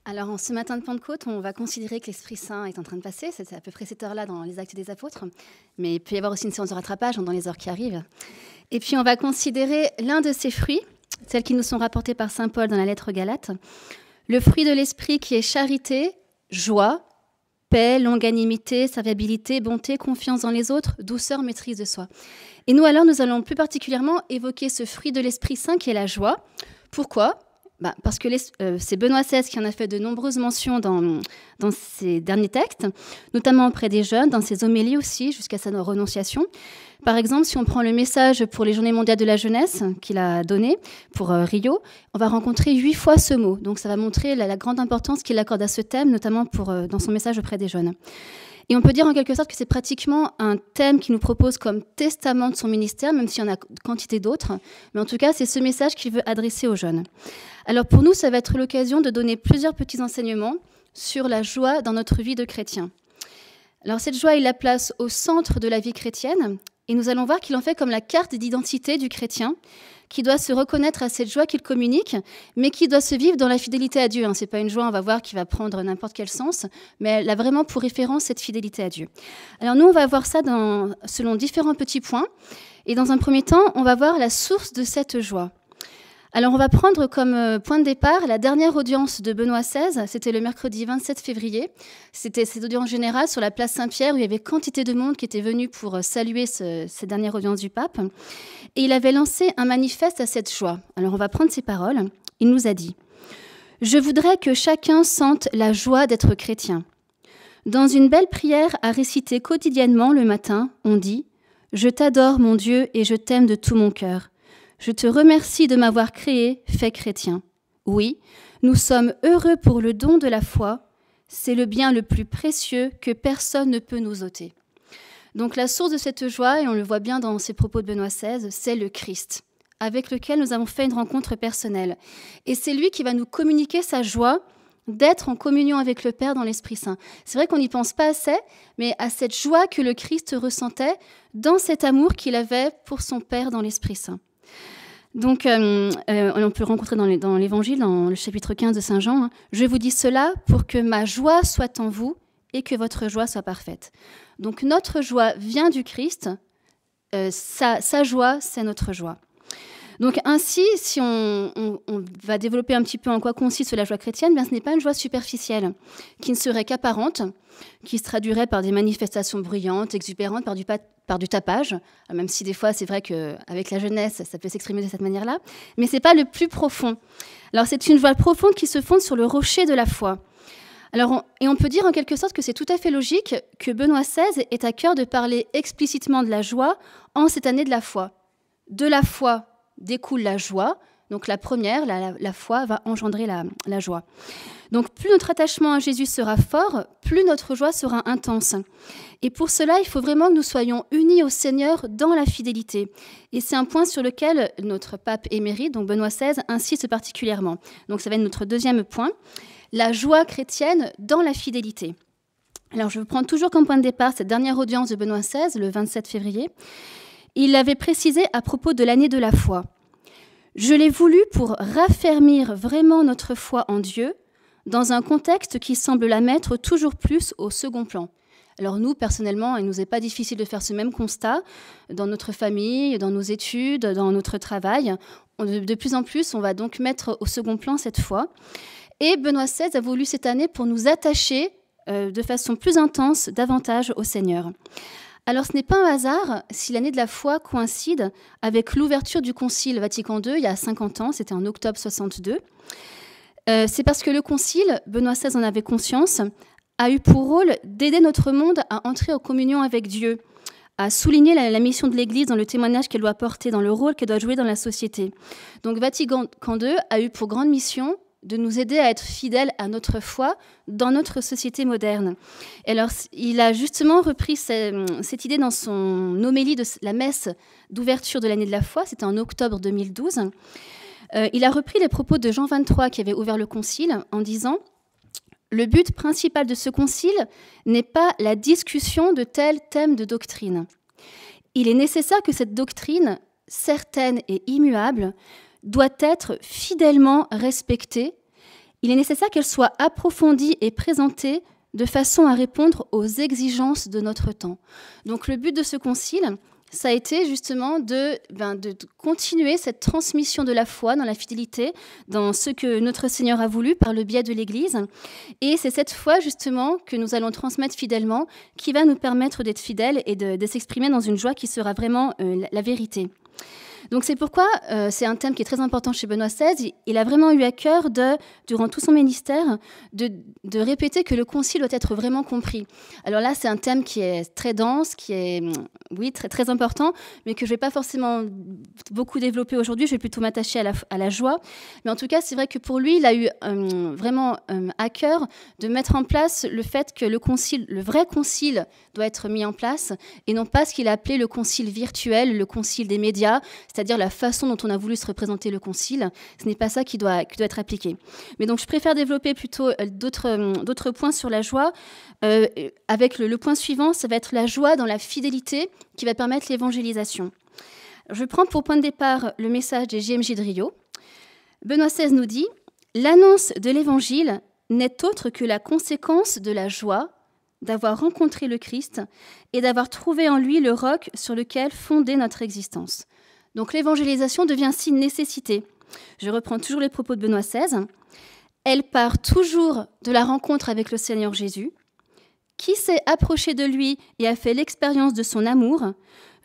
Alors, en ce matin de Pentecôte, on va considérer que l'Esprit Saint est en train de passer. C'est à peu près cette heure-là dans les Actes des Apôtres. Mais il peut y avoir aussi une séance de rattrapage dans les heures qui arrivent. Et puis, on va considérer l'un de ces fruits, celles qui nous sont rapportées par saint Paul dans la lettre aux Galates. Le fruit de l'Esprit qui est charité, joie, paix, longanimité, serviabilité, bonté, confiance dans les autres, douceur, maîtrise de soi. Et nous, alors, nous allons plus particulièrement évoquer ce fruit de l'Esprit Saint qui est la joie. Pourquoi ? Parce que c'est Benoît XVI qui en a fait de nombreuses mentions dans ses derniers textes, notamment auprès des jeunes, dans ses homélies aussi, jusqu'à sa renonciation. Par exemple, si on prend le message pour les Journées mondiales de la jeunesse qu'il a donné pour Rio, on va rencontrer 8 fois ce mot. Donc ça va montrer la grande importance qu'il accorde à ce thème, notamment dans son message auprès des jeunes. Et on peut dire en quelque sorte que c'est pratiquement un thème qu'il nous propose comme testament de son ministère, même s'il y en a quantité d'autres. Mais en tout cas, c'est ce message qu'il veut adresser aux jeunes. Alors pour nous, ça va être l'occasion de donner plusieurs petits enseignements sur la joie dans notre vie de chrétien. Alors cette joie, il la place au centre de la vie chrétienne. Et nous allons voir qu'il en fait comme la carte d'identité du chrétien, qui doit se reconnaître à cette joie qu'il communique, mais qui doit se vivre dans la fidélité à Dieu. Ce n'est pas une joie, on va voir, qui va prendre n'importe quel sens, mais elle a vraiment pour référence cette fidélité à Dieu. Alors nous, on va voir ça selon différents petits points. Et dans un premier temps, on va voir la source de cette joie. Alors on va prendre comme point de départ la dernière audience de Benoît XVI, c'était le mercredi 27 février. C'était cette audience générale sur la place Saint-Pierre où il y avait quantité de monde qui était venu pour saluer cette dernière audience du pape. Et il avait lancé un manifeste à cette joie. Alors on va prendre ces paroles. Il nous a dit « Je voudrais que chacun sente la joie d'être chrétien. Dans une belle prière à réciter quotidiennement le matin, on dit « Je t'adore mon Dieu et je t'aime de tout mon cœur. Je te remercie de m'avoir créé, fait chrétien. Oui, nous sommes heureux pour le don de la foi. C'est le bien le plus précieux que personne ne peut nous ôter. » Donc la source de cette joie, et on le voit bien dans ces propos de Benoît XVI, c'est le Christ, avec lequel nous avons fait une rencontre personnelle. Et c'est lui qui va nous communiquer sa joie d'être en communion avec le Père dans l'Esprit Saint. C'est vrai qu'on n'y pense pas assez, mais à cette joie que le Christ ressentait dans cet amour qu'il avait pour son Père dans l'Esprit Saint. Donc, on peut le rencontrer dans l'Évangile, dans le chapitre 15 de Saint Jean. « Je vous dis cela pour que ma joie soit en vous et que votre joie soit parfaite. » Donc, notre joie vient du Christ. Sa joie, c'est notre joie. Donc, ainsi, si on va développer un petit peu en quoi consiste la joie chrétienne, bien, ce n'est pas une joie superficielle, qui ne serait qu'apparente, qui se traduirait par des manifestations bruyantes, exubérantes, par du tapage, même si des fois, c'est vrai qu'avec la jeunesse, ça peut s'exprimer de cette manière-là, mais ce n'est pas le plus profond. Alors, c'est une joie profonde qui se fonde sur le rocher de la foi. Alors, on peut dire en quelque sorte que c'est tout à fait logique que Benoît XVI ait à cœur de parler explicitement de la joie en cette année de la foi. De la foi découle la joie. Donc la première, la foi, va engendrer la joie. Donc plus notre attachement à Jésus sera fort, plus notre joie sera intense. Et pour cela, il faut vraiment que nous soyons unis au Seigneur dans la fidélité. Et c'est un point sur lequel notre pape émérite, donc Benoît XVI, insiste particulièrement. Donc ça va être notre deuxième point, la joie chrétienne dans la fidélité. Alors je prends toujours comme point de départ cette dernière audience de Benoît XVI, le 27 février. Il l'avait précisé à propos de l'année de la foi. « Je l'ai voulu pour raffermir vraiment notre foi en Dieu dans un contexte qui semble la mettre toujours plus au second plan. » Alors nous, personnellement, il ne nous est pas difficile de faire ce même constat dans notre famille, dans nos études, dans notre travail. De plus en plus, on va donc mettre au second plan cette foi. Et Benoît XVI a voulu cette année pour nous attacher de façon plus intense, davantage au Seigneur. Alors, ce n'est pas un hasard si l'année de la foi coïncide avec l'ouverture du Concile Vatican II, il y a 50 ans, c'était en octobre 62. C'est parce que le Concile, Benoît XVI en avait conscience, a eu pour rôle d'aider notre monde à entrer en communion avec Dieu, à souligner la mission de l'Église dans le témoignage qu'elle doit porter, dans le rôle qu'elle doit jouer dans la société. Donc, Vatican II a eu pour grande mission de nous aider à être fidèles à notre foi dans notre société moderne. Et alors, il a justement repris cette idée dans son homélie de la messe d'ouverture de l'année de la foi, c'était en octobre 2012. Il a repris les propos de Jean 23 qui avait ouvert le concile en disant « Le but principal de ce concile n'est pas la discussion de tel thème de doctrine. Il est nécessaire que cette doctrine, certaine et immuable, doit être fidèlement respectée. il est nécessaire qu'elle soit approfondie et présentée de façon à répondre aux exigences de notre temps. Donc le but de ce concile, ça a été justement de continuer cette transmission de la foi dans la fidélité, dans ce que notre Seigneur a voulu par le biais de l'Église. Et c'est cette foi justement que nous allons transmettre fidèlement qui va nous permettre d'être fidèles et de s'exprimer dans une joie qui sera vraiment la vérité. Donc c'est pourquoi c'est un thème qui est très important chez Benoît XVI. Il a vraiment eu à cœur, durant tout son ministère, de répéter que le concile doit être vraiment compris. Alors là, c'est un thème qui est très dense, qui est, oui, très, très important, mais que je ne vais pas forcément beaucoup développer aujourd'hui. Je vais plutôt m'attacher à la joie. Mais en tout cas, c'est vrai que pour lui, il a eu vraiment à cœur de mettre en place le fait que le concile, le vrai concile, doit être mis en place, et non pas ce qu'il a appelé le concile virtuel, le concile des médias, c'est-à-dire la façon dont on a voulu se représenter le concile. Ce n'est pas ça qui doit être appliqué. Mais donc, je préfère développer plutôt d'autres points sur la joie. Avec le point suivant, ça va être la joie dans la fidélité qui va permettre l'évangélisation. Je prends pour point de départ le message des JMJ de Rio. Benoît XVI nous dit « L'annonce de l'évangile n'est autre que la conséquence de la joie d'avoir rencontré le Christ et d'avoir trouvé en lui le roc sur lequel fonder notre existence. » Donc l'évangélisation devient ainsi une nécessité. Je reprends toujours les propos de Benoît XVI. Elle part toujours de la rencontre avec le Seigneur Jésus, qui s'est approché de lui et a fait l'expérience de son amour,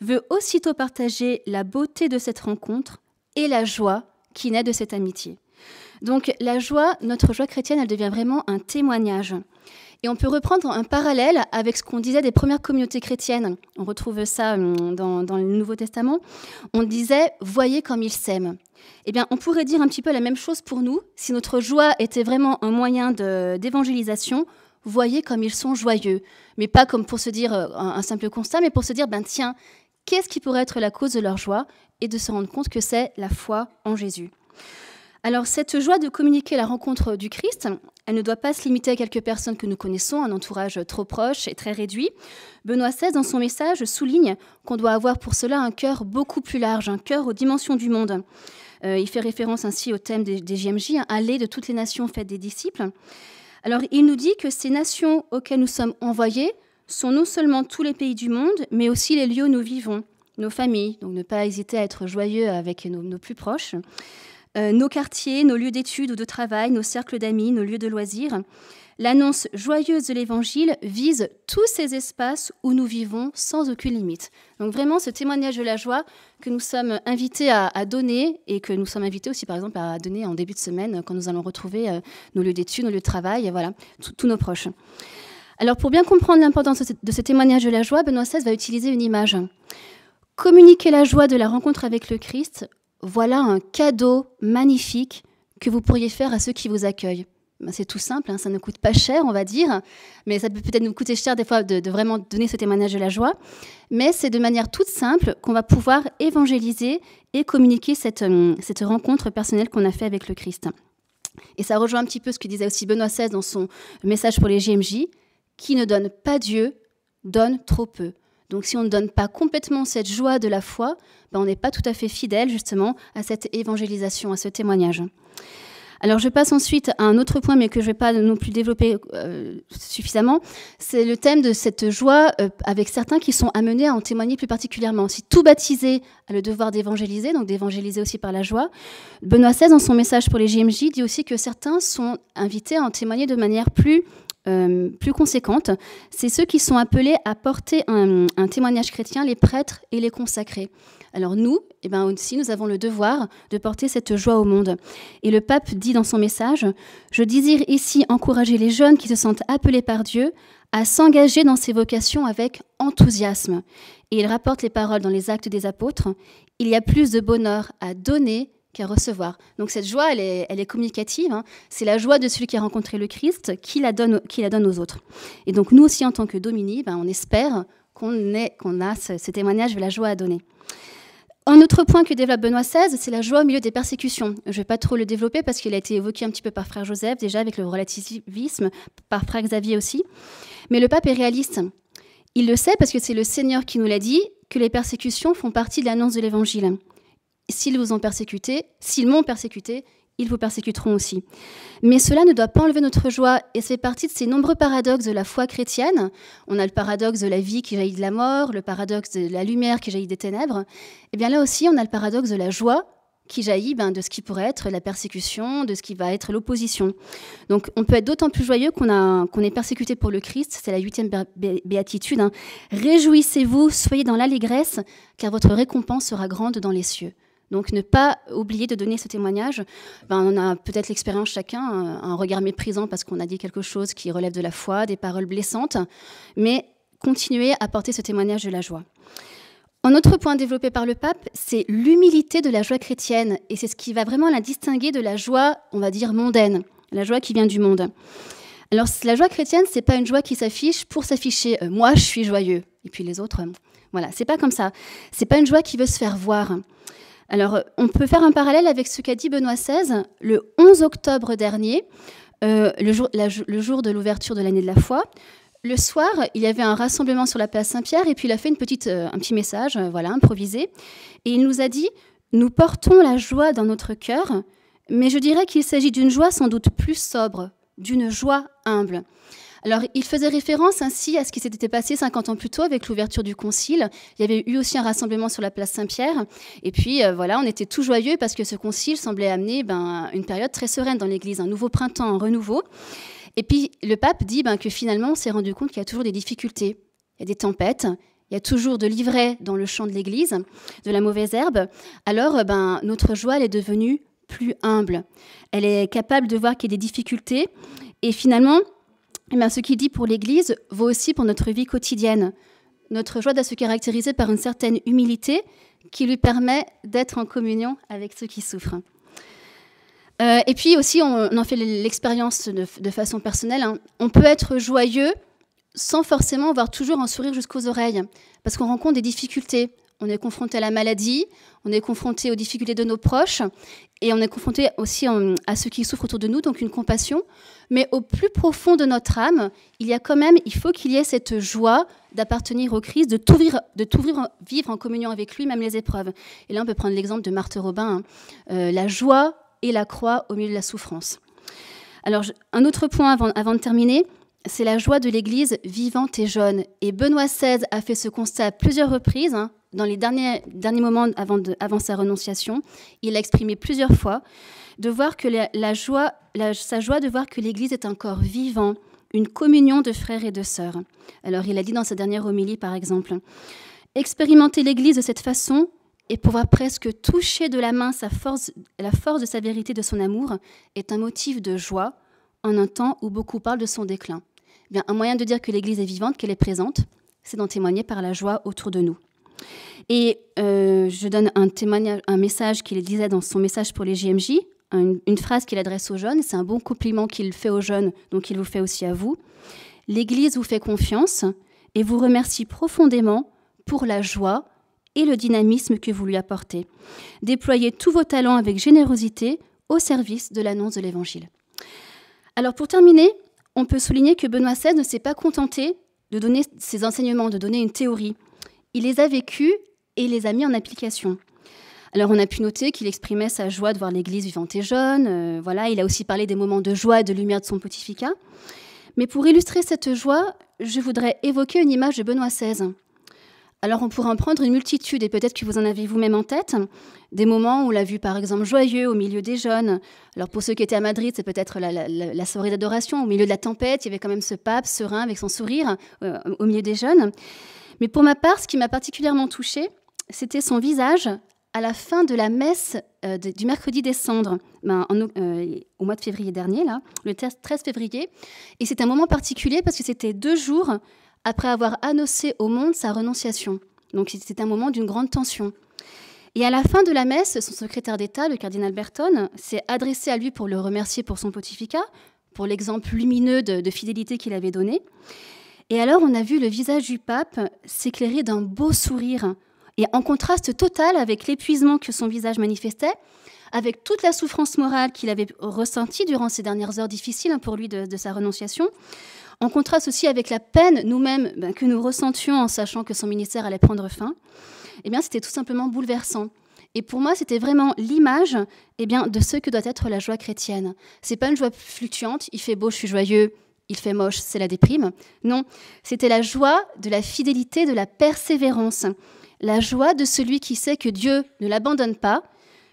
veut aussitôt partager la beauté de cette rencontre et la joie qui naît de cette amitié. Donc la joie, notre joie chrétienne, elle devient vraiment un témoignage. Et on peut reprendre un parallèle avec ce qu'on disait des premières communautés chrétiennes. On retrouve ça dans le Nouveau Testament. On disait « voyez comme ils s'aiment ». Eh bien, on pourrait dire un petit peu la même chose pour nous. Si notre joie était vraiment un moyen d'évangélisation, voyez comme ils sont joyeux. Mais pas comme pour se dire un simple constat, mais pour se dire « tiens, qu'est-ce qui pourrait être la cause de leur joie ?» et de se rendre compte que c'est la foi en Jésus. Alors, cette joie de communiquer la rencontre du Christ, elle ne doit pas se limiter à quelques personnes que nous connaissons, un entourage trop proche et très réduit. Benoît XVI, dans son message, souligne qu'on doit avoir pour cela un cœur beaucoup plus large, un cœur aux dimensions du monde. Il fait référence ainsi au thème des JMJ, aller de toutes les nations faites des disciples. Alors, il nous dit que ces nations auxquelles nous sommes envoyés sont non seulement tous les pays du monde, mais aussi les lieux où nous vivons, nos familles. Donc, ne pas hésiter à être joyeux avec nos plus proches. Nos quartiers, nos lieux d'études ou de travail, nos cercles d'amis, nos lieux de loisirs. L'annonce joyeuse de l'Évangile vise tous ces espaces où nous vivons sans aucune limite. Donc vraiment, ce témoignage de la joie que nous sommes invités à donner et que nous sommes invités aussi, par exemple, à donner en début de semaine quand nous allons retrouver nos lieux d'études, nos lieux de travail, voilà, tous nos proches. Alors, pour bien comprendre l'importance de ce témoignage de la joie, Benoît XVI va utiliser une image. Communiquer la joie de la rencontre avec le Christ, voilà un cadeau magnifique que vous pourriez faire à ceux qui vous accueillent. C'est tout simple, ça ne coûte pas cher, on va dire, mais ça peut peut-être nous coûter cher des fois de vraiment donner ce témoignage de la joie. Mais c'est de manière toute simple qu'on va pouvoir évangéliser et communiquer cette rencontre personnelle qu'on a fait avec le Christ. Et ça rejoint un petit peu ce que disait aussi Benoît XVI dans son message pour les JMJ, qui ne donne pas Dieu, donne trop peu. Donc si on ne donne pas complètement cette joie de la foi, on n'est pas tout à fait fidèle justement à cette évangélisation, à ce témoignage. Alors je passe ensuite à un autre point, mais que je ne vais pas non plus développer suffisamment. C'est le thème de cette joie avec certains qui sont amenés à en témoigner plus particulièrement. Si tout baptisé a le devoir d'évangéliser, donc d'évangéliser aussi par la joie, Benoît XVI, dans son message pour les JMJ, dit aussi que certains sont invités à en témoigner de manière plus conséquente. C'est ceux qui sont appelés à porter un témoignage chrétien, les prêtres et les consacrés. Alors nous, aussi, nous avons le devoir de porter cette joie au monde. Et le pape dit dans son message « Je désire ici encourager les jeunes qui se sentent appelés par Dieu à s'engager dans ces vocations avec enthousiasme. » Et il rapporte les paroles dans les Actes des Apôtres « Il y a plus de bonheur à donner qu'à recevoir. » Donc cette joie, elle est communicative. C'est la joie de celui qui a rencontré le Christ qui la donne aux autres. Et donc nous aussi, en tant que Domini, on espère qu'on a ce témoignage de la joie à donner. Un autre point que développe Benoît XVI, c'est la joie au milieu des persécutions. Je ne vais pas trop le développer parce qu'il a été évoqué un petit peu par frère Joseph, déjà avec le relativisme, par frère Xavier aussi. Mais le pape est réaliste. Il le sait parce que c'est le Seigneur qui nous l'a dit, que les persécutions font partie de l'annonce de l'Évangile. S'ils m'ont persécuté, ils vous persécuteront aussi. Mais cela ne doit pas enlever notre joie, et ça fait partie de ces nombreux paradoxes de la foi chrétienne. On a le paradoxe de la vie qui jaillit de la mort, le paradoxe de la lumière qui jaillit des ténèbres. Et bien là aussi, on a le paradoxe de la joie qui jaillit de ce qui pourrait être la persécution, de ce qui va être l'opposition. Donc on peut être d'autant plus joyeux qu'on est persécuté pour le Christ, c'est la 8e béatitude. Réjouissez-vous, soyez dans l'allégresse, car votre récompense sera grande dans les cieux. Donc ne pas oublier de donner ce témoignage. On a peut-être l'expérience chacun, un regard méprisant parce qu'on a dit quelque chose qui relève de la foi, des paroles blessantes, mais continuez à porter ce témoignage de la joie. Un autre point développé par le pape, c'est l'humilité de la joie chrétienne. Et c'est ce qui va vraiment la distinguer de la joie, on va dire, mondaine, la joie qui vient du monde. Alors, la joie chrétienne, c'est pas une joie qui s'affiche pour s'afficher. Moi, je suis joyeux. Et puis les autres, voilà, c'est pas comme ça. C'est pas une joie qui veut se faire voir. Alors, on peut faire un parallèle avec ce qu'a dit Benoît XVI le 11 octobre dernier, le jour de l'ouverture de l'année de la foi. Le soir, il y avait un rassemblement sur la place Saint-Pierre et puis il a fait un petit message, improvisé. Et il nous a dit « Nous portons la joie dans notre cœur, mais je dirais qu'il s'agit d'une joie sans doute plus sobre, d'une joie humble. » Alors, il faisait référence ainsi à ce qui s'était passé 50 ans plus tôt avec l'ouverture du concile. Il y avait eu aussi un rassemblement sur la place Saint-Pierre. Et puis, on était tout joyeux parce que ce concile semblait amener une période très sereine dans l'Église, un nouveau printemps, un renouveau. Et puis, le pape dit que finalement, on s'est rendu compte qu'il y a toujours des difficultés. Il y a des tempêtes, il y a toujours de l'ivraie dans le champ de l'Église, de la mauvaise herbe. Alors, notre joie, elle est devenue plus humble. Elle est capable de voir qu'il y a des difficultés. Et finalement, ce qu'il dit pour l'Église vaut aussi pour notre vie quotidienne. Notre joie doit se caractériser par une certaine humilité qui lui permet d'être en communion avec ceux qui souffrent. Et puis aussi, on en fait l'expérience de façon personnelle. On peut être joyeux sans forcément avoir toujours un sourire jusqu'aux oreilles, parce qu'on rencontre des difficultés. On est confronté à la maladie, on est confronté aux difficultés de nos proches, et on est confronté aussi à ceux qui souffrent autour de nous, donc une compassion. Mais au plus profond de notre âme, il faut qu'il y ait cette joie d'appartenir au Christ, de tout vivre en communion avec lui, même les épreuves. Et là, on peut prendre l'exemple de Marthe Robin, la joie et la croix au milieu de la souffrance. Alors, un autre point avant de terminer, c'est la joie de l'Église vivante et jeune. Et Benoît XVI a fait ce constat à plusieurs reprises, dans les derniers moments avant sa renonciation. Il l'a exprimé plusieurs fois, de voir que sa joie de voir que l'Église est un corps vivant, une communion de frères et de sœurs. Alors, il a dit dans sa dernière homélie, par exemple, « Expérimenter l'Église de cette façon et pouvoir presque toucher de la main la force de sa vérité, de son amour, est un motif de joie en un temps où beaucoup parlent de son déclin. » Bien, un moyen de dire que l'Église est vivante, qu'elle est présente, c'est d'en témoigner par la joie autour de nous. Et je donne un message qu'il disait dans son message pour les JMJ, une phrase qu'il adresse aux jeunes, c'est un bon compliment qu'il fait aux jeunes, donc il vous fait aussi à vous. « L'Église vous fait confiance et vous remercie profondément pour la joie et le dynamisme que vous lui apportez. Déployez tous vos talents avec générosité au service de l'annonce de l'Évangile. » Alors pour terminer, on peut souligner que Benoît XVI ne s'est pas contenté de donner ses enseignements, de donner une théorie. Il les a vécus et les a mis en application. Alors on a pu noter qu'il exprimait sa joie de voir l'Église vivante et jeune. Il a aussi parlé des moments de joie et de lumière de son pontificat. Mais pour illustrer cette joie, je voudrais évoquer une image de Benoît XVI. Alors on pourrait en prendre une multitude, et peut-être que vous en avez vous-même en tête, des moments où on l'a vu par exemple joyeux au milieu des jeunes. Alors pour ceux qui étaient à Madrid, c'est peut-être la soirée d'adoration, au milieu de la tempête, il y avait quand même ce pape serein avec son sourire au milieu des jeunes. Mais pour ma part, ce qui m'a particulièrement touchée, c'était son visage à la fin de la messe du mercredi des Cendres, au mois de février dernier, là, le 13 février. Et c'est un moment particulier parce que c'était 2 jours après avoir annoncé au monde sa renonciation. Donc c'était un moment d'une grande tension. Et à la fin de la messe, son secrétaire d'État, le cardinal Berton, s'est adressé à lui pour le remercier pour son pontificat, pour l'exemple lumineux de fidélité qu'il avait donné. Et alors on a vu le visage du pape s'éclairer d'un beau sourire, et en contraste total avec l'épuisement que son visage manifestait, avec toute la souffrance morale qu'il avait ressentie durant ces dernières heures difficiles pour lui de sa renonciation, en contraste aussi avec la peine nous-mêmes que nous ressentions en sachant que son ministère allait prendre fin, eh bien c'était tout simplement bouleversant. Et pour moi, c'était vraiment l'image de ce que doit être la joie chrétienne. C'est pas une joie fluctuante, il fait beau, je suis joyeux, il fait moche, c'est la déprime. Non, c'était la joie de la fidélité, de la persévérance. La joie de celui qui sait que Dieu ne l'abandonne pas,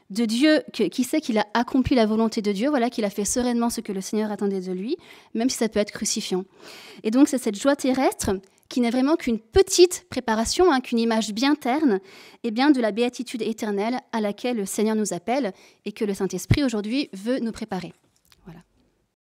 de Dieu qui sait qu'il a accompli la volonté de Dieu, voilà, qu'il a fait sereinement ce que le Seigneur attendait de lui, même si ça peut être crucifiant. Et donc c'est cette joie terrestre qui n'est vraiment qu'une petite préparation, qu'une image bien terne, de la béatitude éternelle à laquelle le Seigneur nous appelle et que le Saint-Esprit aujourd'hui veut nous préparer.